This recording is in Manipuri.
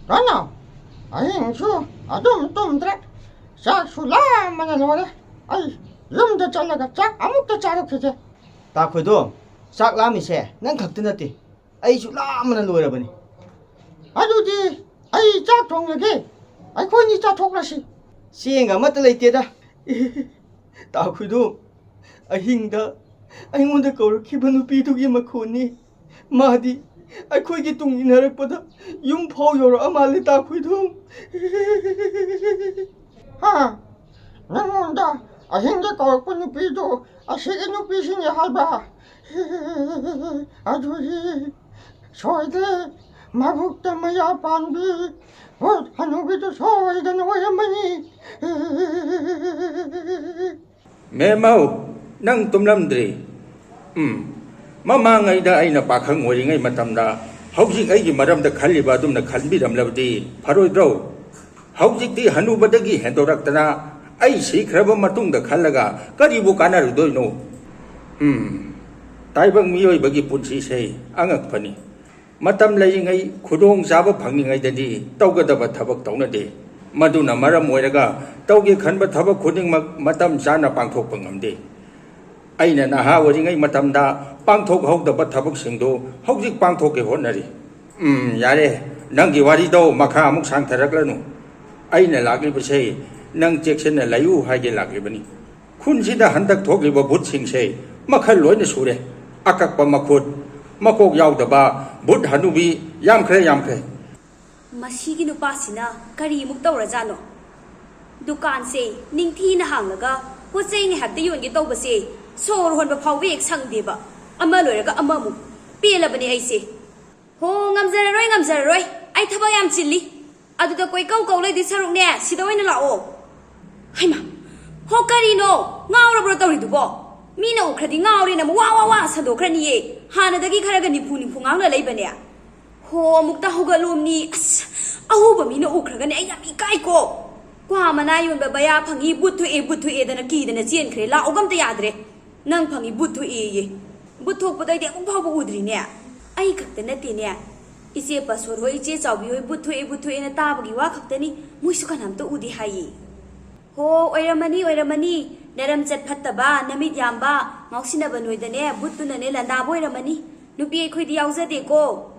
나나 아잉수 아좀 똠드래 싹술라마나 노래 아이 염도 잘라가 짝 아무것도 자르게 ताखोइदो ꯆꯥꯛ ꯂꯥꯝꯃꯤꯁꯦ ꯅꯪ ꯈꯛꯇ ꯅꯠꯇꯦ ꯑꯩꯁꯨ ꯂꯥꯝꯕꯅ ꯂꯣꯏꯔꯕꯅꯤ 아주디 아이 짝 동력이 아이코니 짝 톡라시 ꯆꯦꯡ ꯑꯃꯠꯇ ꯂꯩꯇꯦꯗ ताखोइदो ꯑꯍꯤꯡꯗ ꯑꯩꯉꯣꯟꯗ ꯀꯧꯔꯛꯈꯤꯕ ꯅꯨꯄꯤꯗꯨꯒꯤ ꯃꯈꯣꯟꯅꯤ ꯃꯥꯗꯤ ꯑꯩꯈꯣꯏꯒꯤ ꯇꯨꯡ ꯏꯟꯅꯔꯛꯄꯗ ꯌꯨꯝ ꯐꯥꯎ ꯌꯧꯔꯛꯑ ꯃꯥꯜꯂꯦ ताखोइदो 하 너무한다 아hin게 거꾸누피도 아시게 누피시니 할바 아주리 소이데 마북다 마야 반비 한우비도 소이데 노야마니 매마우 낭 tumlam드리 마망아이다 아이나 바캉 오링아이 마탐다 hꯧ직 아이기 마람다 칼리바 아둠나 칼비람라브디 바로이드로 hꯧ직디 한우바다기 hendoraktana ai sikraba matungda khallaga karibu kanarudoino taibang miyoi bagi punsi sei angak phani matam leingai khudong jaba phangningai dadi tawgadaba thabak tawnade maduna maram oiraga tawge khanba thabak khudingmak matam jana pangthok pangamde aina naha oringai matamda pangthok hogdaba thabak singdo hojik pangthoke honari yare nangi warido makha amuk sangtharaklanu aina laglibase nang jeksena layu haige lagribani khunjida handak thogiba bhut singse makhal loina sure akakpa makhut makok yaudaba bhut hanubi yamkhre masigi nupasina kari muk tawrajano dukan se ningthi na hanglaga pochei ni habde yonge tawbase sor honba phawbe ek sangdeba ama loiraga ama mu pelabani aise ho ngamjararoi ai thaba yam chilli aduda koi kau lei di saruk ne sida oina lao haima ho karino ngaurabro tawridubo mina ukhradi ngaurina wa sadokhrani ye hanadagi kharaga nipu ngangna leibane ho mukta hogalomni as ahuba mina ukhraga ne ai yam ikai ko kwa mana yonba baya phangi buthu e dana ki dana chen khre la ogam ta yadre nang phangi buthu e ye buthu padai de ong phawba udri ne ai khakta nate ne ise paswar hoi che chawbi hoi buthu e na tabagi wa khaktani muisu kanam to udi hayi ho oiramani naram chat phattaba namit yamba ngausinaba noidane buttuna ne landa boiramani nupi khoi di yaujade ko